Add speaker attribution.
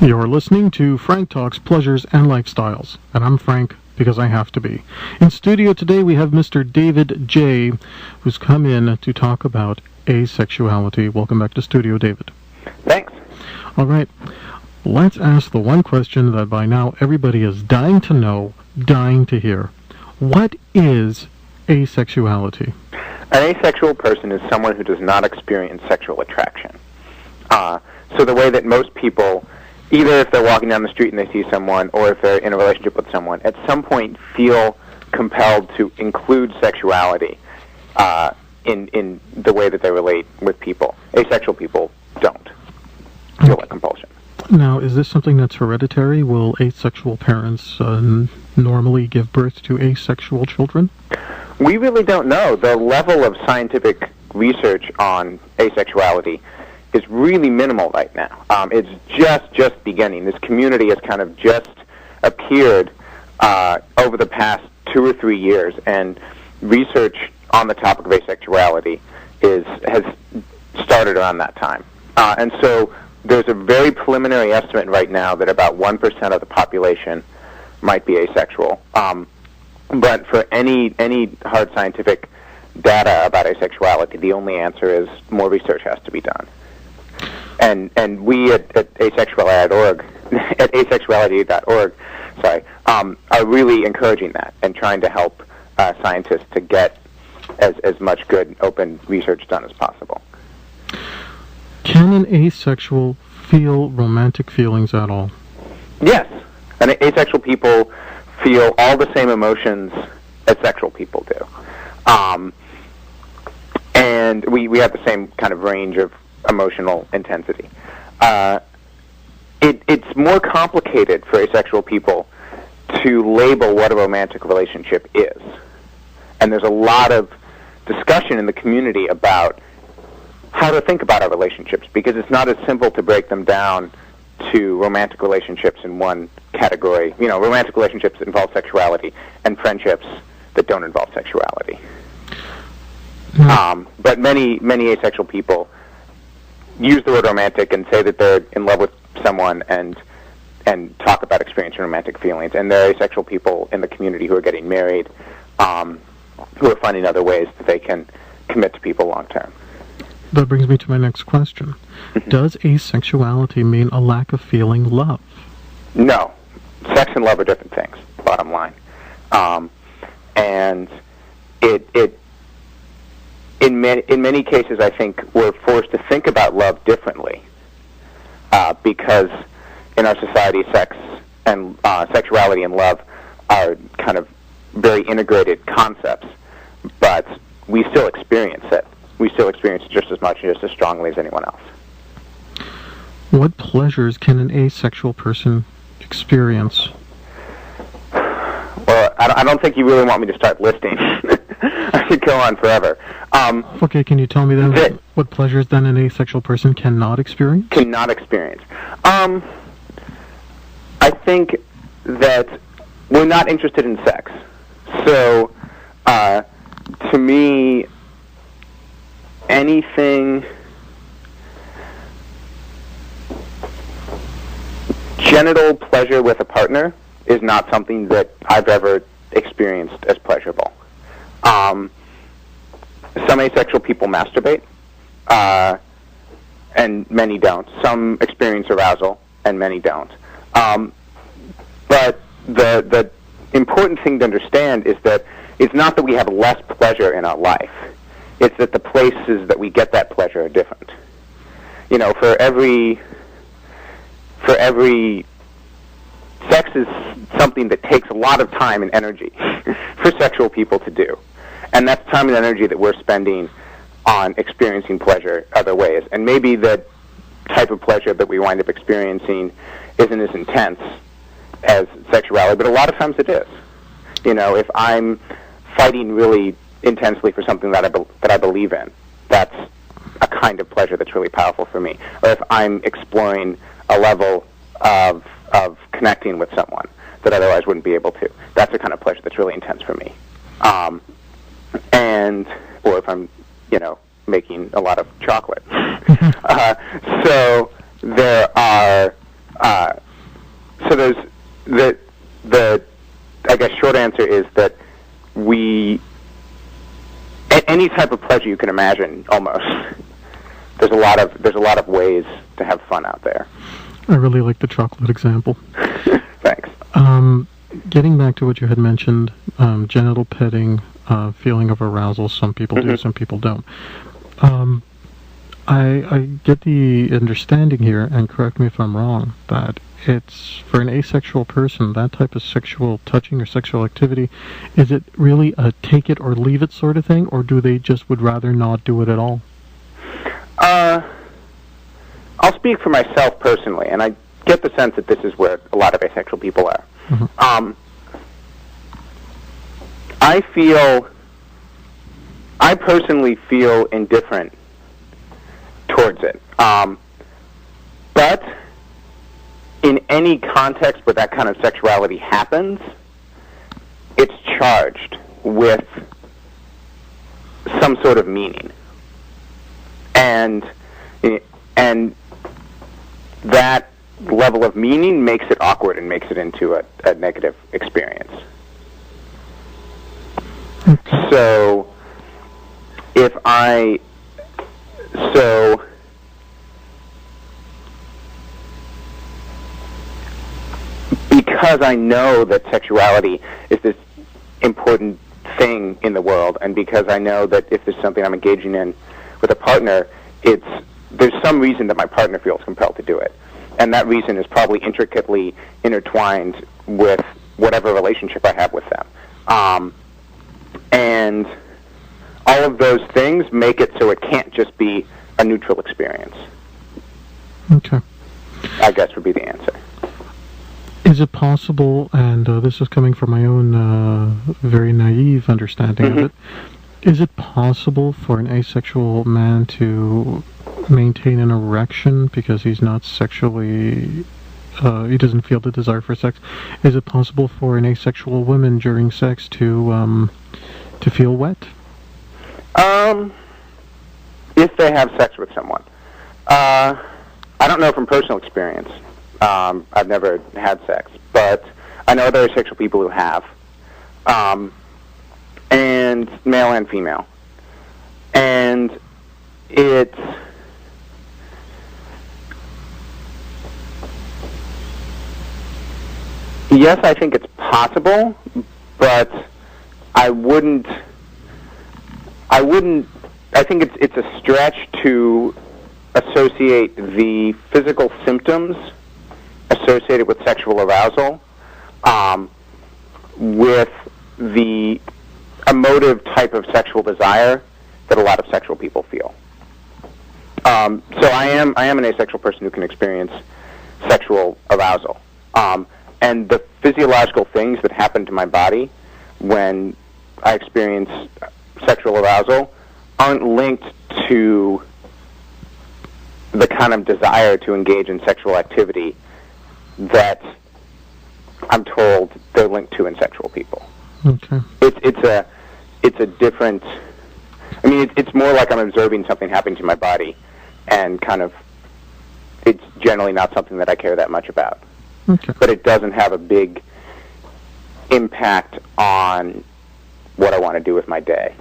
Speaker 1: You're listening to Frank Talks Pleasures and Lifestyles, and I'm Frank because I have to be. In studio today we have Mr. David J., who's come in to talk about asexuality. Welcome back to studio, David.
Speaker 2: Thanks.
Speaker 1: All right, let's ask the one question that by now everybody is dying to know, dying to hear. What is asexuality?
Speaker 2: An asexual person is someone who does not experience sexual attraction. So the way that most people, either if they're walking down the street and they see someone, or if they're in a relationship with someone, at some point feel compelled to include sexuality in the way that they relate with people. Asexual people don't feel that compulsion.
Speaker 1: Now, is this something that's hereditary? Will asexual parents normally give birth to asexual children?
Speaker 2: We really don't know. The level of scientific research on asexuality is really minimal right now. It's just beginning. This community has kind of just appeared over the past 2 or 3 years, and research on the topic of asexuality has started around that time. And so there's a very preliminary estimate right now that about 1% of the population might be asexual. But for any hard scientific data about asexuality, the only answer is more research has to be done. And we at asexuality.org, at asexuality.org, are really encouraging that and trying to help scientists to get as much good open research done as possible.
Speaker 1: Can an asexual feel romantic feelings at all?
Speaker 2: Yes. And asexual people feel all the same emotions as sexual people do. And we have the same kind of range of emotional intensity. It's more complicated for asexual people to label what a romantic relationship is. And there's a lot of discussion in the community about how to think about our relationships, because it's not as simple to break them down to romantic relationships in one category. You know, romantic relationships that involve sexuality and friendships that don't involve sexuality. But many asexual people use the word romantic and say that they're in love with someone and talk about experiencing romantic feelings. And there are asexual people in the community who are getting married, who are finding other ways that they can commit to people long term.
Speaker 1: That brings me to my next question. Does asexuality mean a lack of feeling love?
Speaker 2: No. Sex and love are different things, bottom line. And in many cases, I think we're forced to think about love differently because in our society, sex and sexuality and love are kind of very integrated concepts, but we still experience it. We still experience it just as much and just as strongly as anyone else.
Speaker 1: What pleasures can an asexual person experience?
Speaker 2: Well, I don't think you really want me to start listing. I could go on forever.
Speaker 1: Okay, can you tell me then what pleasures then an asexual person cannot experience?
Speaker 2: Cannot experience. I think that we're not interested in sex. So, to me, anything genital pleasure with a partner is not something that I've ever experienced as pleasurable. Some asexual people masturbate, and many don't. Some experience arousal, and many don't. But the important thing to understand is that it's not that we have less pleasure in our life. It's that the places that we get that pleasure are different. You know, for every sex is something that takes a lot of time and energy for sexual people to do. And that's time and energy that we're spending on experiencing pleasure other ways. And maybe the type of pleasure that we wind up experiencing isn't as intense as sexuality, but a lot of times it is. You know, if I'm fighting really intensely for something that I believe in, that's a kind of pleasure that's really powerful for me. Or if I'm exploring a level of connecting with someone that otherwise wouldn't be able to, that's a kind of pleasure that's really intense for me. Or if I'm, making a lot of chocolate. So there are So there's the I guess short answer is that any type of pleasure you can imagine, almost. There's a lot of ways to have fun out there.
Speaker 1: I really like the chocolate example.
Speaker 2: Thanks.
Speaker 1: Getting back to what you had mentioned, genital petting, feeling of arousal. Some people do, some people don't. I get the understanding here, and correct me if I'm wrong, that it's for an asexual person, that type of sexual touching or sexual activity, is it really a take it or leave it sort of thing, or do they just would rather not do it at all?
Speaker 2: I'll speak for myself personally, and I get the sense that this is where a lot of asexual people are. I personally feel indifferent towards it. But in any context where that kind of sexuality happens, it's charged with some sort of meaning. And that level of meaning makes it awkward and makes it into a negative experience. So because I know that sexuality is this important thing in the world, and because I know that if there's something I'm engaging in with a partner, there's some reason that my partner feels compelled to do it. And that reason is probably intricately intertwined with whatever relationship I have with them. And all of those things make it so it can't just be a neutral experience.
Speaker 1: Okay.
Speaker 2: I guess would be the answer.
Speaker 1: Is it possible, and this is coming from my own very naive understanding of it, is it possible for an asexual man to maintain an erection because he's not sexually, he doesn't feel the desire for sex? Is it possible for an asexual woman during sex to feel wet?
Speaker 2: If they have sex with someone. I don't know from personal experience. I've never had sex, but I know there are sexual people who have, and male and female. And yes, I think it's possible, but I think it's a stretch to associate the physical symptoms associated with sexual arousal with the emotive type of sexual desire that a lot of sexual people feel. So I am an asexual person who can experience sexual arousal. And the physiological things that happen to my body when I experience sexual arousal aren't linked to the kind of desire to engage in sexual activity that I'm told they're linked to in sexual people.
Speaker 1: Okay.
Speaker 2: It's a different. I mean, it's more like I'm observing something happening to my body, and kind of, it's generally not something that I care that much about.
Speaker 1: Okay.
Speaker 2: But it doesn't have a big impact on what I want to do with my day.